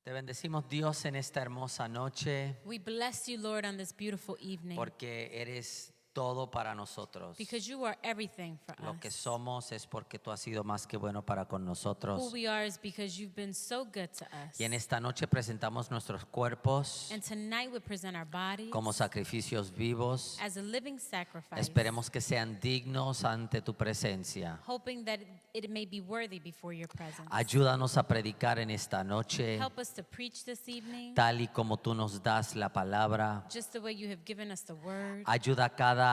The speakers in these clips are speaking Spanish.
Te bendecimos, Dios, en esta hermosa noche, We bless you, Lord, on this beautiful evening porque eres todo para nosotros. because you are everything for Lo que us. somos es porque tú has sido más que bueno para con Who nosotros. we are is because you've been so good to us. Y en esta noche presentamos nuestros cuerpos And tonight we present our bodies como sacrificios vivos. as a living sacrifice, Esperemos que sean dignos ante tu presencia. hoping that it may be worthy before your presence. Ayúdanos a predicar en esta noche, Help us to preach this evening tal y como tú nos das la palabra. just the way you have given us the word. Ayuda a cada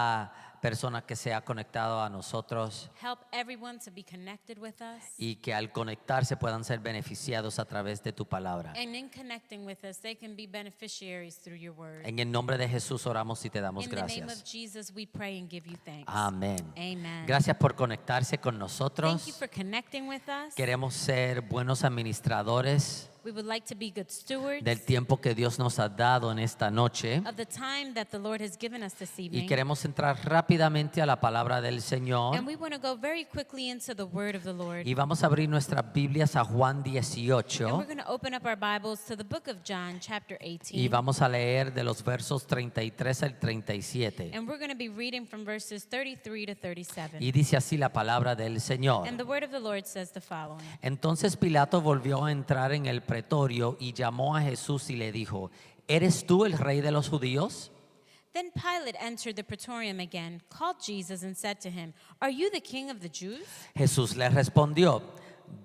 persona que se ha conectado a nosotros Help everyone to be connected with us. y que al conectarse puedan ser beneficiados a través de tu palabra. And in connecting with us, they can be beneficiaries through your word. En el nombre de Jesús oramos y te damos In the name of gracias. Jesus, we pray and give you thanks. Amén. Amen. Gracias por conectarse con Thank nosotros. you for connecting with us. Queremos ser buenos administradores We would like to be good stewards del tiempo que Dios nos ha dado en esta noche of the time that the Lord has given us this y evening. queremos entrar rápidamente a la palabra del Señor And we want to go very quickly into the word of the Lord. y vamos a abrir nuestras Biblias a Juan And 18 we're going to open up our Bibles to the book of John, chapter y 18. vamos a leer de los versos 33 al 37. And we're going to be reading from verses 33 to 37. Y dice así la palabra del Señor. And the word of the Lord says the following. Entonces Pilato volvió a entrar en el pretorio y llamó a Jesús y le dijo: ¿Eres tú el rey de los judíos? Then Pilate entered the praetorium again, called Jesus, and said to him, Are you the king of the Jews? Jesús le respondió: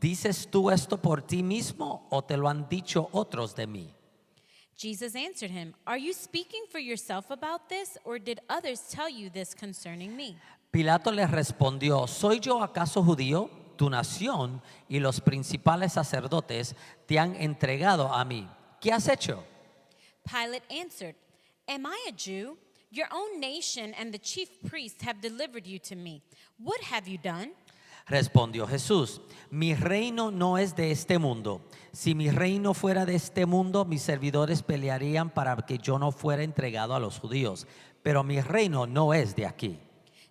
¿Dices tú esto por ti mismo o te lo han dicho otros de mí? Jesus answered him, Are you speaking for yourself about this, or did others tell you this concerning me? Pilato le respondió: ¿Soy yo acaso judío? Tu nación y los principales sacerdotes te han entregado a mí. ¿Qué has hecho? Pilate answered, Am I a Jew? Your own nation and the chief priests have delivered you to me. What have you done? Respondió Jesús: Mi reino no es de este mundo. Si mi reino fuera de este mundo, mis servidores pelearían para que yo no fuera entregado a los judíos. Pero mi reino no es de aquí.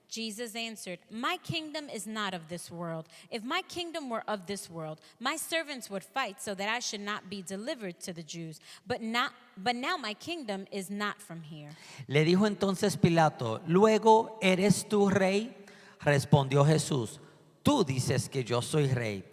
Jesus answered, My kingdom is not of this world. If my kingdom were of this world, my servants would fight so that I should not be delivered to the Jews. But now my kingdom is not from here. Le dijo entonces Pilato: ¿Luego eres tú rey? Respondió Jesús: Tú dices que yo soy rey.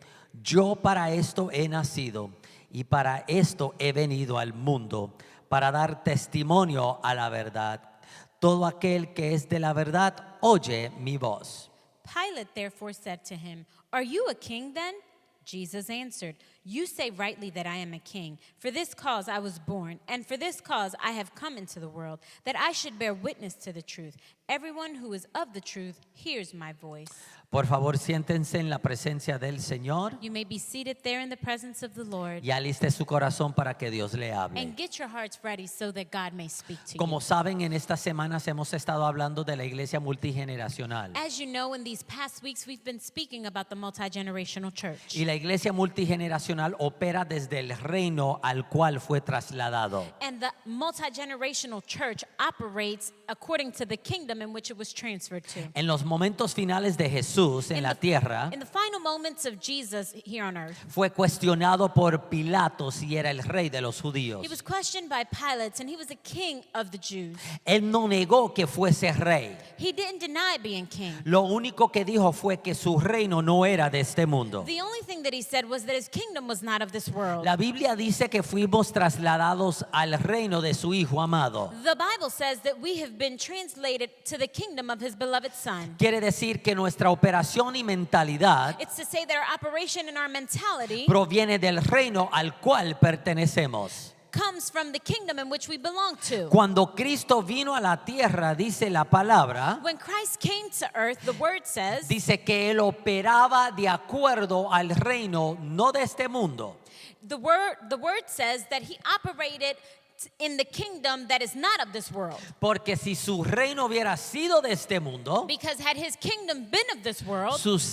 Yo para esto he nacido y para esto he venido al mundo, para dar testimonio a la verdad. Todo aquel que es de la verdad oye mi voz. Pilate therefore said to him, Are you a king then? Jesus answered, You say rightly that I am a king. For this cause I was born, and for this cause I have come into the world, that I should bear witness to the truth. Everyone who is of the truth hears my voice. Por favor, siéntense en la presencia del Señor You may be seated there in the presence of the Lord, y aliste su corazón para que Dios le hable. and get your hearts ready so that God may speak to Como you. saben, en estas semanas hemos estado hablando de la iglesia multigeneracional. As you know, in these past weeks, we've been speaking about the multi-generational church. Y la iglesia multigeneracional opera desde el reino al cual fue trasladado. And the multi-generational church operates according to the kingdom in which it was transferred to. En los momentos finales de Jesús en la tierra, In the final moments of Jesus here on earth, fue cuestionado por Pilato si era el rey de los judíos. he was questioned by Pilate, and he was a king of the Jews. Él no negó que fuese rey. He didn't deny being king. Lo único que dijo fue que su reino no era de este mundo. The only thing that he said was that his kingdom was not of this world. La Biblia dice que fuimos trasladados al reino de su Hijo amado. The Bible says that we have been translated to the kingdom of his beloved Son. Quiere decir que nuestra operación y mentalidad It's to say that our operation and our mentality proviene del reino al cual pertenecemos. comes from the kingdom in which we belong to. Cuando Cristo vino a la tierra, dice la palabra, When Christ came to earth, the word says dice que Él operaba de acuerdo al reino, no de este mundo. the word says that he operated in the kingdom that is not of this world. Porque si su reino hubiera sido de este mundo, Because had his kingdom been of this world, sus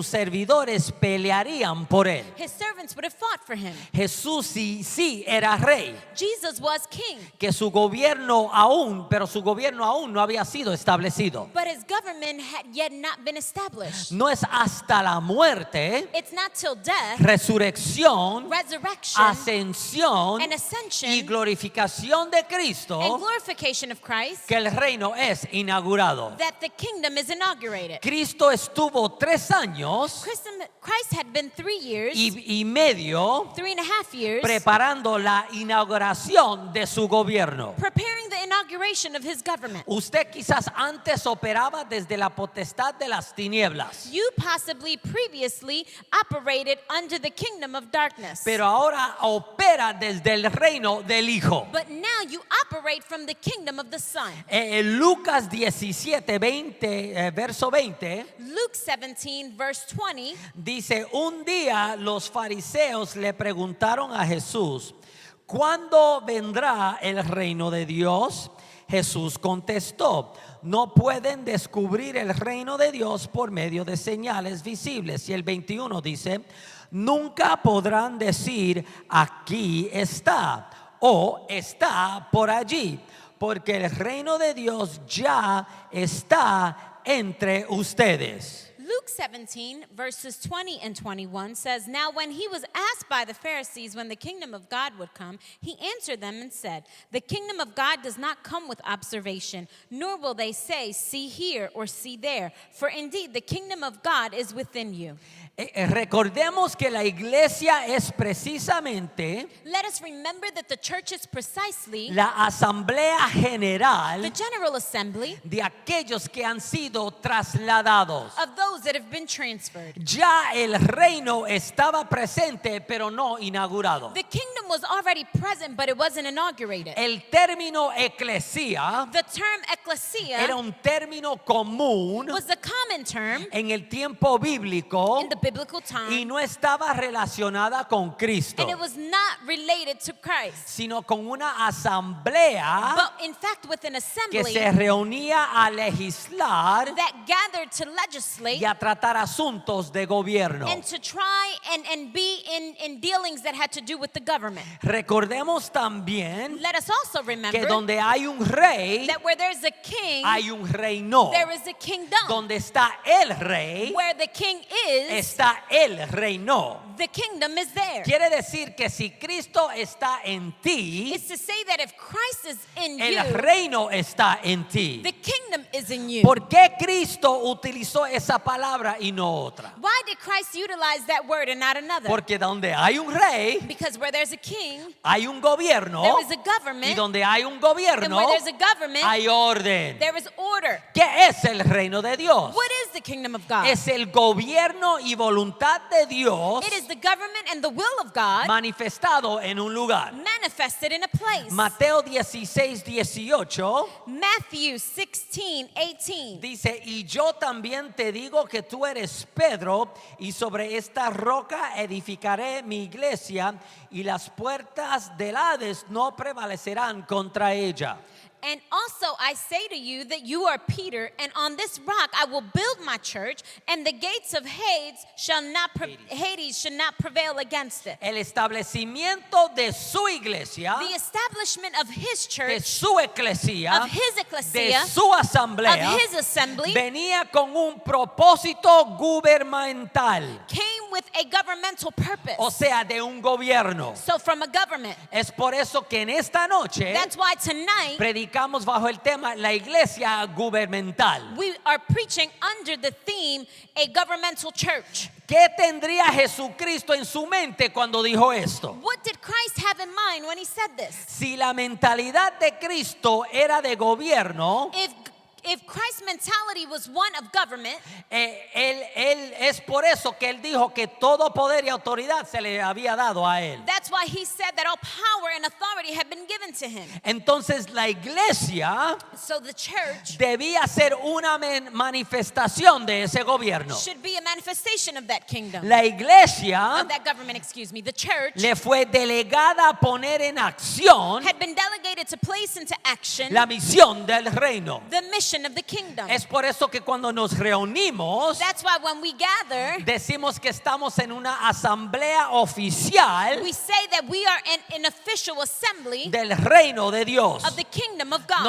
servidores pelearían por él. his servants would have fought for him. Jesús sí era rey, Jesus was king, que su gobierno pero su gobierno aún no había sido establecido. but his government had yet not been established. No es hasta la muerte, It's not till death, resurrección, resurrection, ascensión and ascension, y glorificación de and Cristo glorification of Christ que el reino es inaugurado. that the kingdom is inaugurated. Cristo estuvo 3 años Christ had been 3 years, y medio 3.5 years, preparando la inauguración de su gobierno. preparing the inauguration of his government. Usted quizás antes operaba desde la potestad de las tinieblas, You possibly previously operated under the kingdom of darkness. pero ahora opera desde el reino del Hijo. But now you operate from the kingdom of the Son. Lucas 17, verso 20, Luke 17, verse 20, dice, un día los fariseos le preguntaron a Jesús, ¿cuándo vendrá el reino de Dios? Jesús contestó, no pueden descubrir el reino de Dios por medio de señales visibles. Y el 21 dice, nunca podrán decir, aquí está o está por allí, porque el reino de Dios ya está entre ustedes. Luke 17, verses 20 and 21 says, Now when he was asked by the Pharisees when the kingdom of God would come, he answered them and said, The kingdom of God does not come with observation, nor will they say, see here or see there. For indeed the kingdom of God is within you. Recordemos que la iglesia es precisamente Let us remember that the church is precisely la asamblea the general general assembly de aquellos que han sido trasladados. of those that have been transferred. Ya el reino estaba presente, pero no inaugurado. The kingdom was already present, but it wasn't inaugurated. El término eclesía The term ecclesia era un término común was the common term en el tiempo bíblico in the biblical y time, no estaba relacionada con Cristo, and it was not related to Christ, sino con una asamblea but in fact with an que assembly se reunía a legislar that gathered to legislate y a tratar asuntos de gobierno. and to try and be in dealings that had to do with the government. Recordemos también Let us also que remember donde hay un rey, that where there's a king, hay un reino. there is a kingdom. Donde está el rey, Where the king is, está el reino. the kingdom is there. Quiere decir que si Cristo está en ti, It's to say that if Christ is in el you, reino está en ti. the kingdom is in you. ¿Por qué Cristo utilizó esa palabra y no otra? Why did Christ utilize that word and not another? Porque donde hay un rey, Because where there's a king, hay un gobierno, there is a y government, donde hay un and gobierno, where there's a government, hay orden. there is order. ¿Qué es el reino de Dios? What is the kingdom of God? Es el gobierno y voluntad de Dios It is the government and the will of God manifestado en un lugar. manifested in a place. Mateo 16:18 Matthew 16:18. dice, y yo también te digo que tú eres Pedro, y sobre esta roca edificaré mi iglesia, y las puertas del Hades no prevalecerán contra ella. And also I say to you that you are Peter, and on this rock I will build my church, and the gates of Hades shall not prevail against it. El establecimiento de su iglesia, The establishment of his de church, su eclesía, of his de ecclesia, su asamblea, of his assembly, venía con un propósito gubernamental, came with a governmental purpose. o sea, de un gobierno. So from a government. Es por eso que en esta noche That's why tonight predicamos bajo el tema la iglesia gubernamental. we are preaching under the theme, a governmental church. ¿Qué tendría Jesucristo en su mente cuando dijo esto? What did Christ have in mind when he said this? Si la mentalidad de Cristo era de gobierno, If Christ's mentality was one of government, él es por eso que él dijo que todo poder y autoridad se le había dado a él. that's why why he said that all power and authority had been given to him. Entonces la iglesia So the church debía ser una manifestación de ese gobierno. should be a manifestation of that kingdom. La iglesia Of that government, excuse me. The church le fue delegada a poner en acción had been delegated to place into action la misión del reino. the mission of the kingdom. Es por eso que cuando nos reunimos That's why when we gather, decimos que estamos en una asamblea oficial we say that we are in an official assembly del reino de Dios. of the kingdom of God.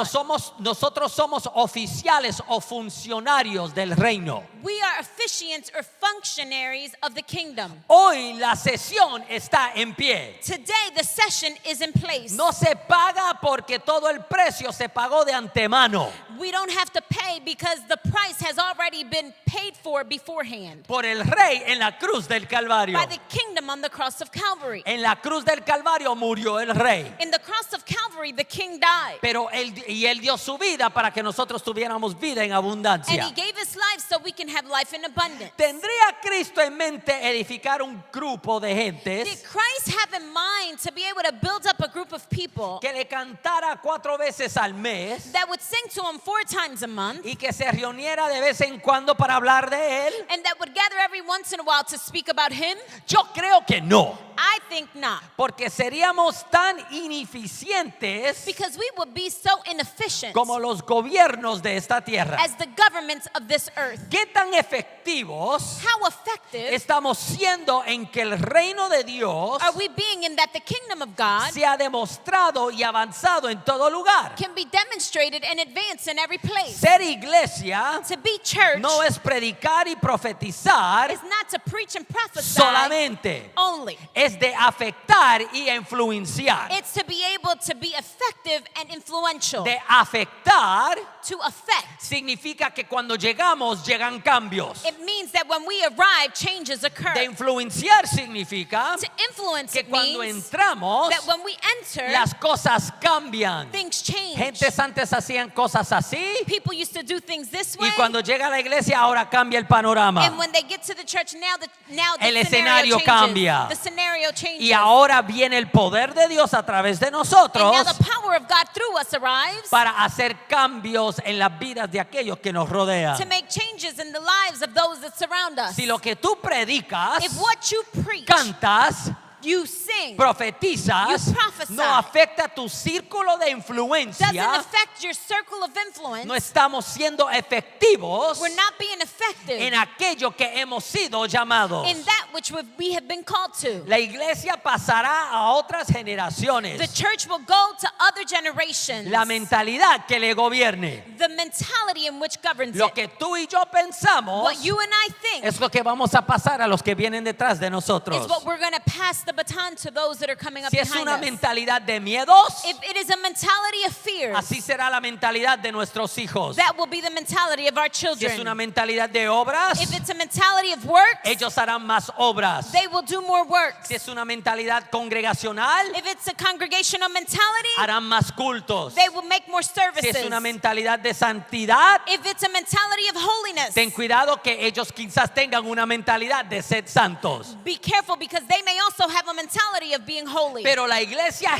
Nosotros somos oficiales o funcionarios del reino. We are officiants or functionaries of the kingdom. Hoy la sesión está en pie. Today the session is in place. No se paga porque todo el precio se pagó de antemano We don't have to pay because the price has already been paid for beforehand por el rey en la cruz del Calvario. by the kingdom on the cross of Calvary. En la cruz del Calvario murió el rey. In the cross of Calvary, the king died. Pero él dio su vida para que nosotros tuviéramos vida en And abundancia. he gave his life so we can have life in abundance. ¿Tendría Cristo en mente edificar un grupo de Did gentes Christ have in mind to be able to build up a group of people que le cantara 4 veces al mes that would sing to him 4 times a month y que se reuniera de vez en cuando para hablar de él? and that would gather every once in a while to speak about him? Yo creo que no, I think not. porque seríamos tan ineficientes Because we would be so inefficient como los gobiernos de esta tierra. as the governments of this earth. ¿Qué tan efectivos How effective estamos siendo en que el reino de Dios are we being in that the kingdom of God se ha demostrado y avanzado en todo lugar? can be demonstrated and advanced in every place? Ser iglesia To be church no es predicar y profetizar is not to preach and prophesy solamente, only. es de afectar y influenciar. It's to be able to be effective and influential. De afectar To affect. significa que cuando llegamos llegan cambios. It means that when we arrive, changes occur. De influenciar significa To influence que it cuando means entramos that when we enter, las cosas cambian. things change. Gentes antes hacían cosas así People used to do things this way, y cuando llega a la iglesia ahora cambia el panorama. and when they get to the church, now the El scenario escenario changes. cambia. The scenario changes. Y ahora viene el poder de Dios a través de And nosotros now the power of God through us arrives para hacer cambios en las vidas de aquellos que nos rodean. to make changes in the lives of those that surround us. Si lo que tú predicas, If what you preach, cantas, you sing, profetizas, You prophesy. no afecta tu círculo de doesn't influencia, affect your circle of influence, no estamos siendo efectivos we're not being effective en aquello que hemos sido llamados. in that which we have been called to. La iglesia pasará a otras generaciones. The church will go to other generations. La mentalidad que le gobierne. The mentality in which governs Lo it. que tú y yo pensamos What you and I think es lo que vamos a pasar a los que vienen detrás de nosotros. is what we're going to pass the baton to those that are coming up Si es behind una us. mentalidad de miedos, If it is a mentality of fear, así será la mentalidad de nuestros hijos. that will be the mentality of our Si es children. una mentalidad de obras, If it's a mentality of works, ellos harán más obras. they will do more works. Si es una mentalidad congregacional, If it's a congregational mentality, harán más cultos. they will make more Si services. es una mentalidad de santidad, If it's a mentality of holiness, ten cuidado que ellos quizás tengan una mentalidad de ser santos. be careful because they may also have a mentality of being holy. Pero la iglesia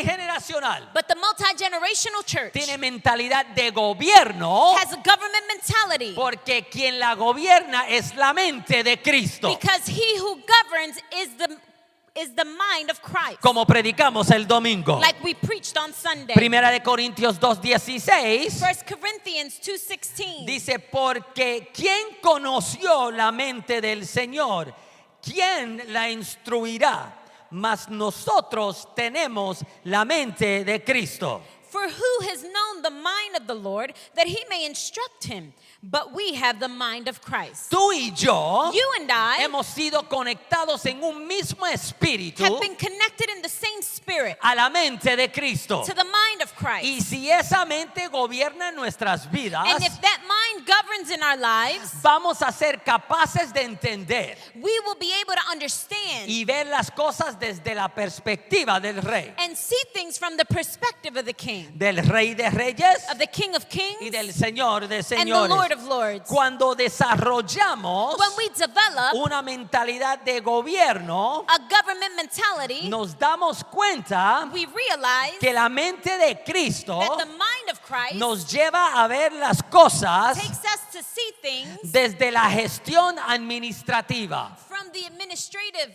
multigeneracional But the multi-generational church tiene mentalidad de gobierno has a government mentality porque quien la gobierna es la mente de Cristo. because he who governs is the mind of Christ. Como predicamos el domingo. Like we preached on Sunday. Primera de Corintios 2:16 1 Corinthians 2:16. dice, porque ¿quién conoció la mente del Señor? ¿Quién la instruirá? Mas nosotros tenemos la mente de Cristo. For who has known the mind of the Lord that he may instruct him? But we have the mind of Christ. Tú y yo You and I hemos sido conectados en un mismo espíritu have been connected in the same spirit a la mente de Cristo. to the mind of Y Christ. si esa mente gobierna en nuestras vidas, And if that mind governs in our lives, vamos a ser capaces de entender we will be able to understand y ver las cosas desde la perspectiva del rey and see things from the perspective of the King, de reyes of the King of Kings y del Señor de and the Lord señores. of Lords. Cuando desarrollamos When we develop una mentalidad de gobierno, a government mentality, nos damos cuenta we realize que la mente de Cristo that the mind of Christ nos lleva a ver las cosas takes us to see things desde la gestión administrativa. from the administrative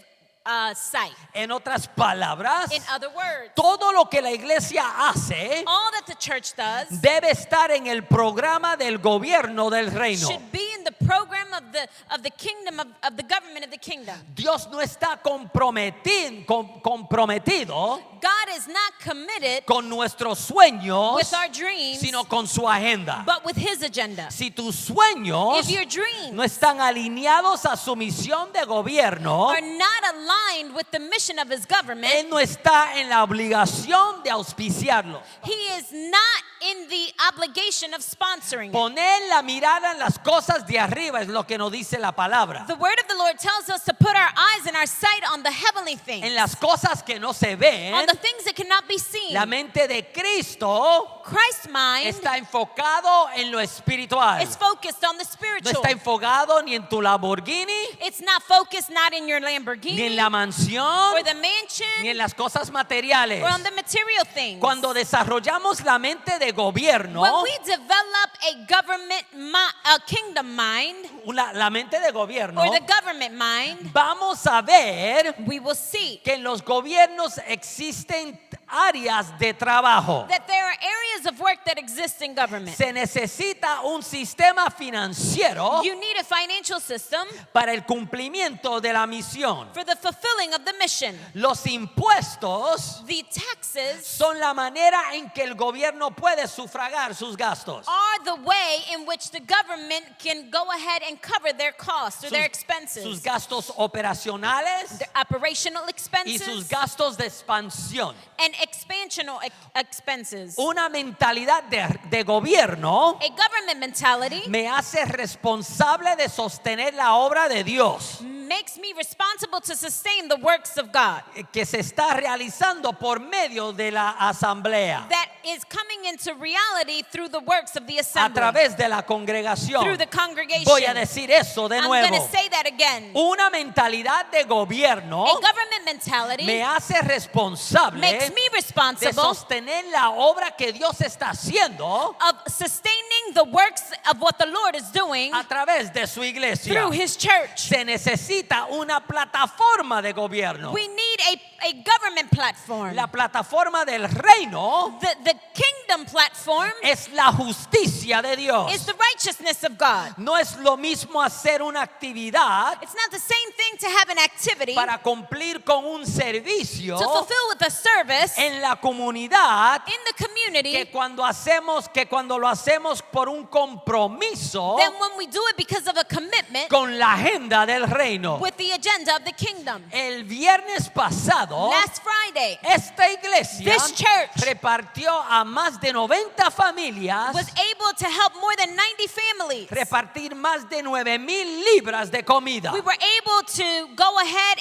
side. En otras palabras, In other words, todo lo que la iglesia hace all that the church does debe estar en el programa del gobierno del reino. should be in the program of the kingdom of the government of the kingdom. Dios no está comprometido God is not committed con nuestros sueños, with our dreams, sino con su agenda. but with his agenda. Si tus sueños If your dreams no están alineados a su misión de gobierno, are not aligned with the mission of his government, Él no está en la obligación de auspiciarlo. he is not in the obligation of sponsoring it. Poner la mirada en las cosas de arriba es lo que nos dice la palabra. The word of the Lord tells us to put our eyes and our sight on the heavenly things, En las cosas que no se on ven, the things that cannot be seen. la mente de Cristo Christ's mind está enfocado en lo espiritual. is focused on the No spiritual. está enfocado ni en tu Lamborghini, It's not focused not in your Lamborghini ni en la mansión, or the mansion ni en las cosas materiales. or on the material things. Cuando desarrollamos la mente de gobierno, When we develop a kingdom mind la mente de gobierno, or the government mind, vamos a ver we will see que en los gobiernos existen áreas de trabajo. that there are areas of work that exist in government. Se necesita un sistema financiero You need a financial system para el cumplimiento de la misión. for the fulfilling of the mission. Los impuestos The taxes son la manera en que el gobierno puede sufragar sus gastos. are the way in which the government can go ahead and cover their costs or their expenses, Sus gastos operacionales their operational y expenses sus gastos de expansión. and expansional expenses. Una mentalidad de gobierno A government mentality me hace responsable de sostener la obra de Dios makes me responsible to sustain the works of God que se está realizando por medio de la asamblea, that is coming into reality through the works of the a assembly, través de la congregación. through the congregation. Voy a decir eso de I'm going nuevo. to say that again. Una mentalidad de gobierno A government mentality me hace responsable makes me de responsible sostener la obra que Dios está haciendo of sustaining the works of what the Lord is doing a través de su iglesia. through his church. Se necesita una plataforma de gobierno. We need a government platform. La plataforma del reino The kingdom platform es la justicia de Dios. is the righteousness of God. No es lo mismo hacer una actividad It's not the same thing to have an activity para cumplir con un servicio to fulfill with a service en la comunidad in the community que cuando lo hacemos por un compromiso than when we do it because of a commitment con la agenda del reino. with the agenda of the kingdom. El viernes pasado, Last Friday, esta iglesia This church repartió a más de 90 familias, was able to help more than 90 families. repartir más de 9,000 libras de comida. We were able to go ahead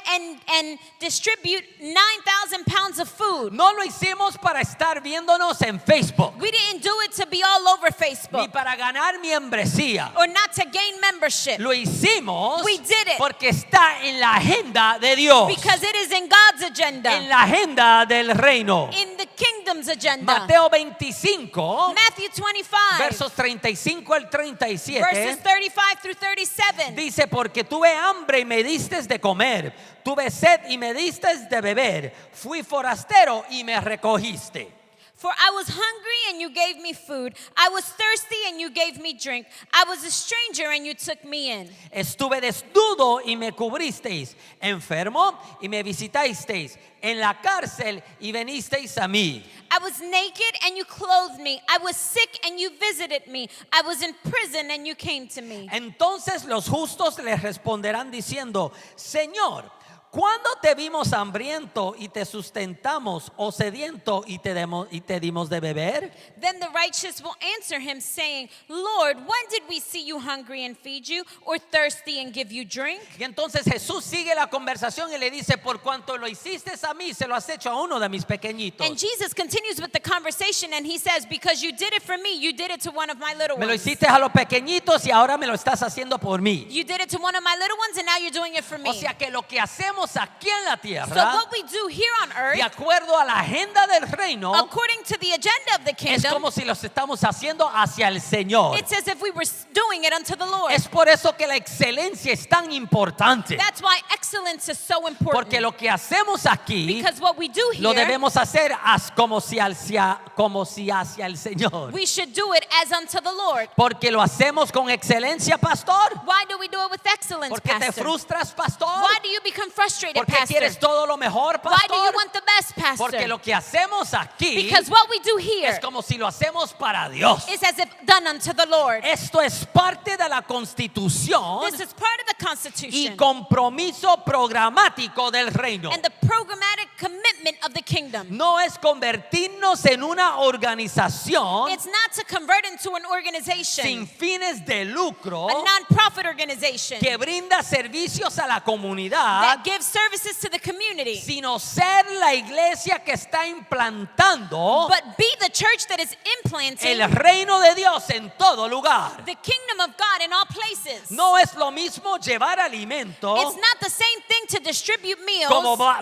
and distribute 9,000 pounds of food. No lo hicimos para estar viéndonos en Facebook, We didn't do it to be all over ni Facebook para ganar membresía. or not to gain membership. Lo hicimos We did it porque está en la agenda de Dios, because it is in God's agenda, en la agenda del reino. in the kingdom's agenda. Mateo 25, Matthew 25, versos 35 al 37. verses 35 through 37. Dice, porque tuve hambre y me distes de comer, tuve sed y me distes de beber, fui forastero y me recogiste. For I was hungry and you gave me food. I was thirsty and you gave me drink. I was a stranger and you took me in. Estuve desnudo y me cubristeis, enfermo y me visitasteis, en la cárcel y venisteis a mí. I was naked and you clothed me. I was sick and you visited me. I was in prison and you came to me. Entonces los justos les responderán diciendo, Señor, ¿cuándo te vimos hambriento y te sustentamos, o sediento y te dimos de beber? Then the righteous will answer him, saying, Lord, when did we see you hungry and feed you, or thirsty and give you drink? Y entonces Jesús sigue la conversación y le dice, por cuanto lo hiciste a mí, se lo has hecho a uno de mis pequeñitos. And Jesus continues with the conversation, and he says, because you did it for me, you did it to one of my little Me lo ones. hiciste a los pequeñitos y ahora me lo estás haciendo por mí. You did it to one of my little ones, and now you're doing it for me. O sea que lo que hacemos aquí en la So tierra, what we do here on earth, de acuerdo a la agenda del reino, according to the agenda of the es kingdom, como si los estamos haciendo hacia el Señor. it's as if we were doing it unto the Lord. Es por eso que la excelencia es tan importante. That's why excellence is so important. Porque lo que hacemos aquí Because what we do lo here, debemos hacer como si hacia el Señor. we should do it as unto the Lord. Porque lo hacemos con excelencia, pastor. Why do we do it with excellence, Porque te Pastor? frustras, pastor. Why do you become frustrated, Porque Pastor? quieres todo lo mejor, Why do you pastor. want the best, Pastor? Porque lo que hacemos aquí Because what we do here es como si lo hacemos para Dios. is as if done unto the Lord. Esto es parte de la Constitución This is part of the y Constitution compromiso programático del reino. and the programmatic commitment of the kingdom. No es convertirnos en una organización It's not to convert into an organization, sin fines de lucro a non-profit organization que brinda servicios a la that comunidad, gives services to the community, sino ser la iglesia que está implantando but be the church that is implanting el reino de Dios en todo lugar. the kingdom of God in all places. No es lo mismo llevar alimento It's not the same thing to distribute meals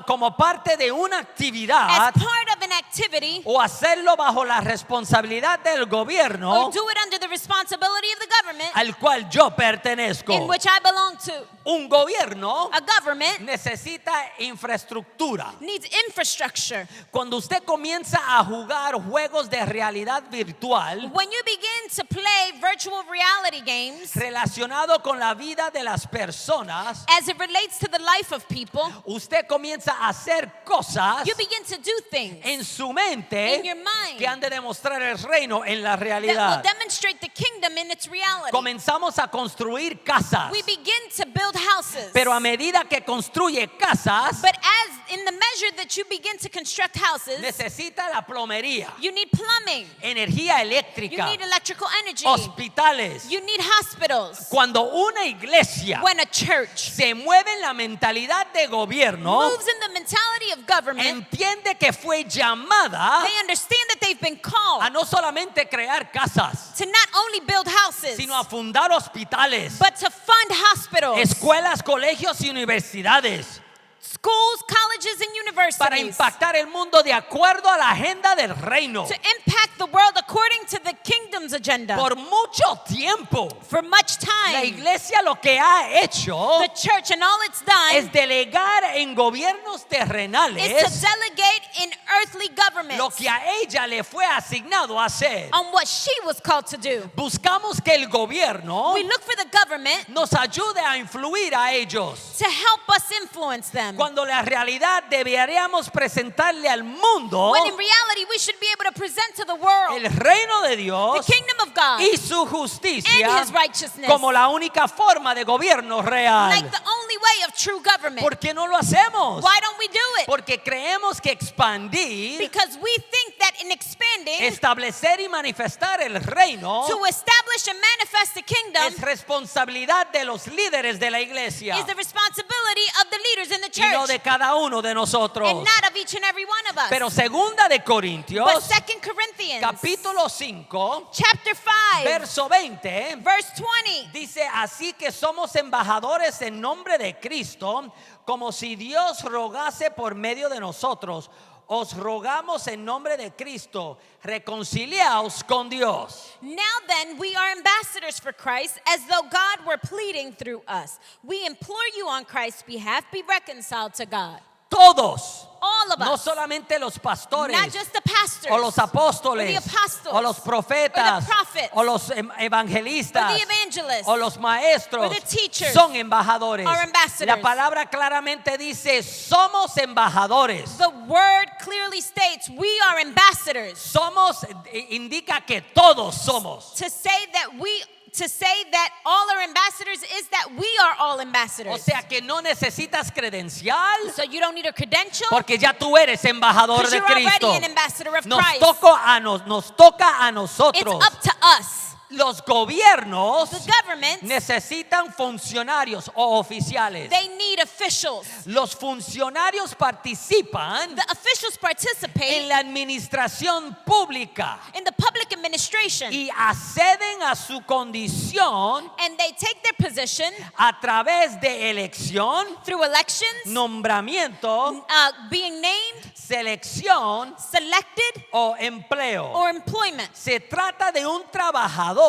como parte de una as actividad part of an activity o hacerlo bajo la responsabilidad del or gobierno do it under the responsibility of the government al cual yo in pertenezco. which I belong to. Un gobierno A government necesita infraestructura. needs infrastructure. Cuando usted comienza a jugar juegos de realidad virtual When you begin to play virtual reality games relacionado con la vida de las personas, as it relates to the life of people, usted comienza a hacer cosas you begin to do things en su mente in your mind que han de demostrar el reino en la that will realidad. demonstrate the kingdom in its reality. Comenzamos a construir casas, We begin to build houses. pero a medida que construye casas, But as in the measure that you begin to construct houses, necesita la plomería, you need plumbing, energía you eléctrica, need electrical energy, hospitales. you need hospitals. Cuando una iglesia When a church se mueve en la mentalidad de gobierno, moves in the mentality of government, entiende que fue llamada they understand that they've been a called no solamente crear casas, to not only build houses, sino a fundar hospitales, but to fund hospitals, escuelas, colegios y universidades schools, colleges, and para universities, impactar el mundo de acuerdo a la agenda del reino. to impact the world according to the kingdom's agenda. Por mucho tiempo, For much la time, iglesia lo que ha hecho the church and all it's done es delegar en gobiernos is to terrenales delegate in earthly governments lo que a ella le fue asignado a hacer. on what she was called to do. Buscamos que el gobierno We look for the government nos ayude a influir a ellos, to help us influence them. cuando la realidad deberíamos presentarle al mundo When in reality, we should be able to present to the world el reino de the Dios kingdom of God y su and justicia His righteousness como la única forma de gobierno real. like the only way of true government. ¿Por qué no lo hacemos? Why don't we do it? Porque creemos que expandir, Because we think that in expanding establecer y manifestar el reino to establish and manifest the kingdom es responsabilidad de los líderes de la iglesia is the responsibility of the leaders in the y no church de cada uno de nosotros. and not of each and every one of us. Pero segunda de But Corintios, 2 Corinthians capítulo 5, chapter 5 verso 20, verse 20 dice, así que somos embajadores en nombre de Cristo, como si Dios rogase por medio de nosotros. Os rogamos en nombre de Cristo, reconciliaos con Dios. Now then, we are ambassadors for Christ, as though God were pleading through us. We implore you on Christ's behalf, be reconciled to God. Todos, All of no us, solamente los pastores, not just the pastors, o los or apóstoles, the apostles, o los profetas, or the prophets, o los or evangelistas, the evangelists, o los maestros, or the teachers, son embajadores. are ambassadors. La palabra claramente dice, somos embajadores. The word clearly states we are ambassadors. Somos, indica que todos somos. To say that we to say that all are ambassadors is that we are all ambassadors. O sea que no necesitas credencial, So you don't need a credential porque ya tú eres embajador because de you're already Cristo. an ambassador of Nos Christ. toca a It's nosotros. up to us. Los gobiernos The governments, necesitan funcionarios o oficiales. they need officials. Los funcionarios participan The officials en participate la administración pública in the public administration, y acceden a su condición and they take their position a través de elección, through elections, nombramiento, being named, selección selected, o empleo. or employment. Se trata de un trabajador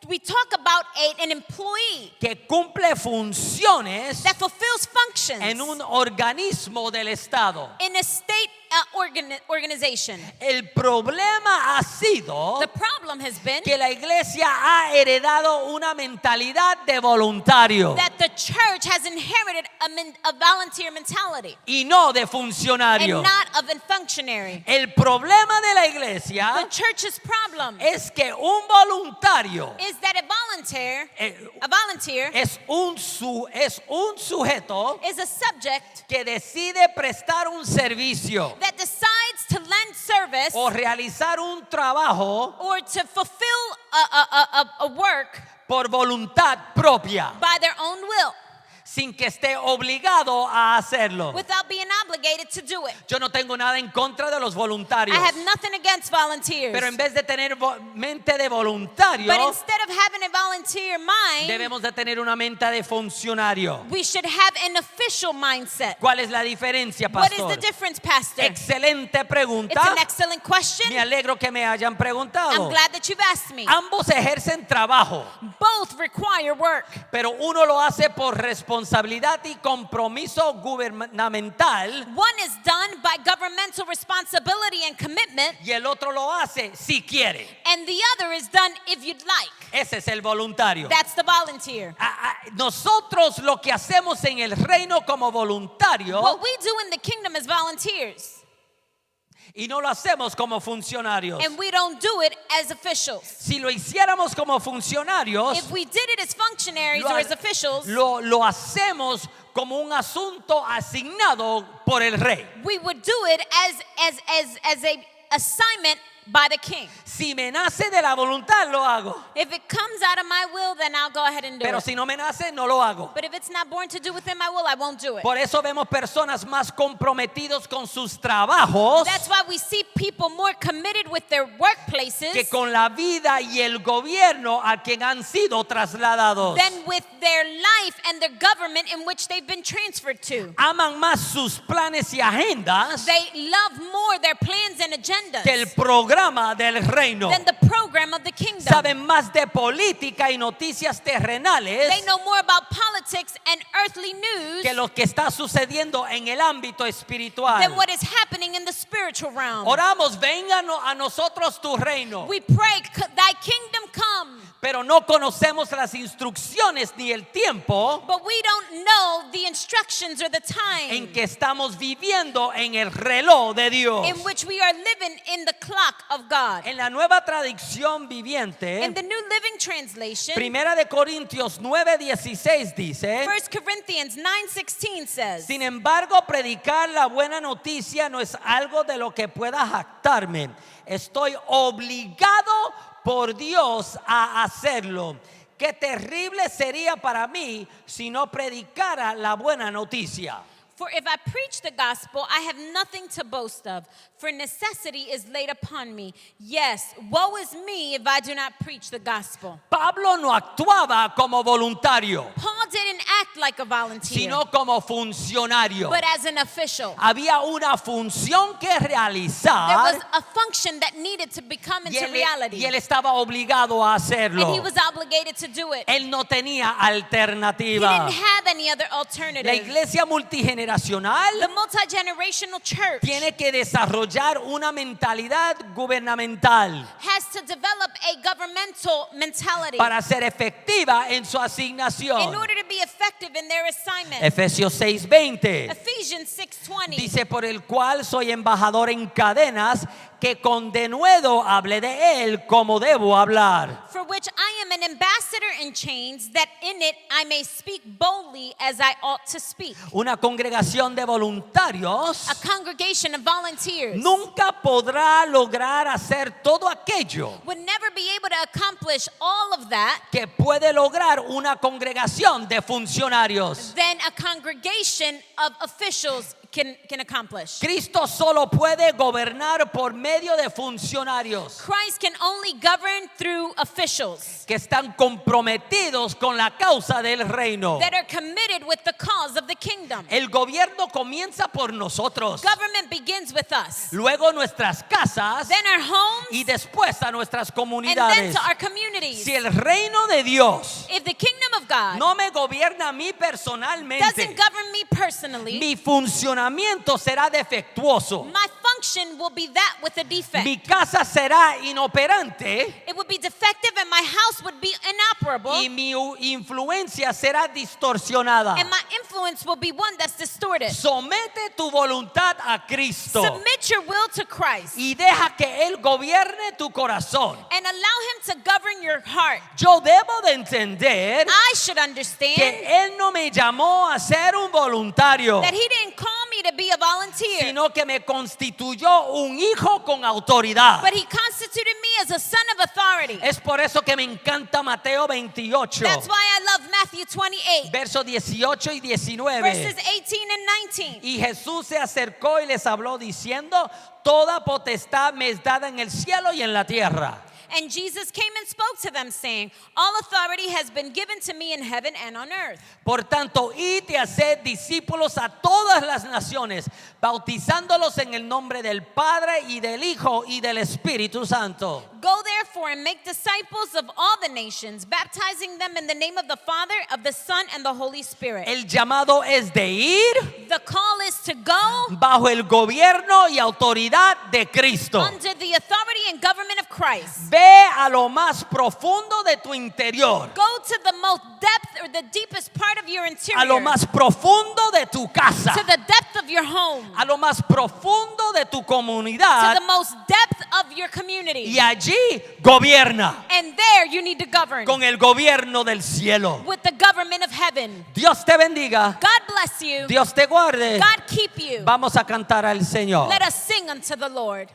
We talk about an employee que cumple funciones that fulfills functions en un organismo del Estado. in a state organization. El problema ha sido The problem has been que la iglesia ha heredado una mentalidad de voluntario that the church has inherited a volunteer mentality y no de and funcionario. not of a functionary. El problema de la The iglesia church's problem es que un voluntario is that a volunteer es un sujeto is a subject que decide prestar un servicio that decides to lend service o realizar un trabajo or to fulfill a work por voluntad propia, by their own will sin que esté obligado a hacerlo. without being obligated to do it. Yo no tengo nada en contra de los voluntarios, I have nothing against volunteers. pero en vez de tener mente de voluntario, But instead of having a volunteer mind, debemos de tener una mente de funcionario. we should have an official mindset. ¿Cuál es la diferencia, What is pastor? the difference, Pastor? Excelente It's pregunta. an excellent question. Me alegro que me hayan I'm preguntado. glad that you've asked me. Ambos ejercen trabajo, Both require work. pero uno lo hace por responsabilidad y compromiso gubernamental One is done by governmental responsibility and commitment, y el otro lo hace si quiere. and the other is done if you'd like. Ese es el voluntario. That's the volunteer. Nosotros lo que hacemos en el reino como voluntario What we do in the kingdom as volunteers, y no lo hacemos como funcionarios. and we don't do it as officials. Si lo hiciéramos como funcionarios, If we did it as functionaries or as officials, lo hacemos como un asunto asignado por el rey. we would do it as a assignment by the king. Si me nace de la voluntad, lo hago. If it comes out of my will, then I'll go ahead and do Pero it. si no me nace, no lo hago. But if it's not born to do within my will, I won't do it. Por eso vemos personas más comprometidos con sus trabajos That's why we see people more committed with their workplaces que con la vida y el gobierno a quien han sido trasladados. than with their life and their government in which they've been transferred to. Aman más sus planes y agendas They love more their plans and agendas que el programa del reino. than the program of the kingdom. Saben más de política y noticias terrenales They know more about politics and earthly news que lo que está sucediendo en el ámbito espiritual. than what is happening in the spiritual realm. Oramos, venga a nosotros tu reino, We pray, thy kingdom come, pero no conocemos las instrucciones ni el tiempo but we don't know the instructions or the en time que estamos viviendo en el reloj de Dios. in which we are living in the clock of God. En la nueva traducción viviente, In the New Living Translation, Primera de Corintios 9:16 dice: 1 Corinthians 9:16 says, sin embargo, predicar la buena noticia no es algo de lo que pueda jactarme. Estoy obligado por Dios a hacerlo. Qué terrible sería para mí si no predicara la buena noticia. For if I preach the gospel, I have nothing to boast of, for necessity is laid upon me. Yes, woe is me if I do not preach the gospel. Pablo no actuaba como voluntario, Paul didn't act like a volunteer, sino como funcionario. but as an official. Había una función que There realizar was a function that needed to become y into reality, él estaba obligado a hacerlo. and he was obligated to do it. Él no tenía He alternativa. didn't have any other La alternative. iglesia multigeneracional The multi-generational church tiene que desarrollar una mentalidad gubernamental has to develop a governmental mentality para ser efectiva en su in asignación. order to be effective in their assignment. Efesios 6:20 Ephesians 6:20 dice: por el cual soy embajador en cadenas, que con denuedo hable de él como debo hablar. For which I am an ambassador in chains, that in it I may speak boldly as I ought to speak. Una congregación de voluntarios A congregation of volunteers nunca podrá lograr hacer todo aquello would never be able to accomplish all of that que puede lograr una congregación de funcionarios. than a congregation of officials can accomplish. Cristo solo puede gobernar por medio de funcionarios Christ can only govern through officials que están comprometidos con la causa del reino. that are committed with the cause of the kingdom. El gobierno comienza por nosotros, Government begins with us, luego nuestras casas then our homes, y después a nuestras and then comunidades. to our communities. Si el reino de Dios If the kingdom of God no me gobierna a mí doesn't personalmente, govern me personally, mi funcionamiento será defectuoso. my function will be that with a defect. Mi casa será inoperante It would be defective and my house would be inoperable, y mi influencia será distorsionada. and my influence will be one that's distorted. Somete tu voluntad a Cristo Submit your will to Christ y deja que Él gobierne tu corazón. and allow him to govern your heart. Yo debo de entender I should understand que Él no me llamó a ser un voluntario, that he didn't call me to be a volunteer, sino que me constituyó un hijo con autoridad. but he constituted me as a son of authority. Es por eso que me encanta Mateo 28, That's why I love Matthew 28, versos 18 y 19. verses 18 and 19. Y Jesús se acercó y les habló diciendo: toda potestad me es dada en el cielo y en la tierra. And Jesus came and spoke to them, saying, all authority has been given to me in heaven and on earth. Por tanto, id y haced discípulos a todas las naciones, bautizándolos en el nombre del Padre y del Hijo y del Espíritu Santo. Go therefore and make disciples of all the nations, baptizing them in the name of the Father, of the Son, and the Holy Spirit. El llamado es de ir The call is to go bajo el gobierno y autoridad de Cristo. under the authority and government of Christ. Ve a lo más profundo de tu interior, Go to the most depth or the deepest part of your interior, a lo más profundo de tu casa, to the depth of your home, a lo más profundo de tu to comunidad, the most depth of your community. y allí gobierna And there you need to govern con el gobierno del cielo. with the government of heaven. Dios te bendiga, God bless you. Dios te guarde. God keep you. Vamos a cantar al Señor. Let us sing unto the Lord.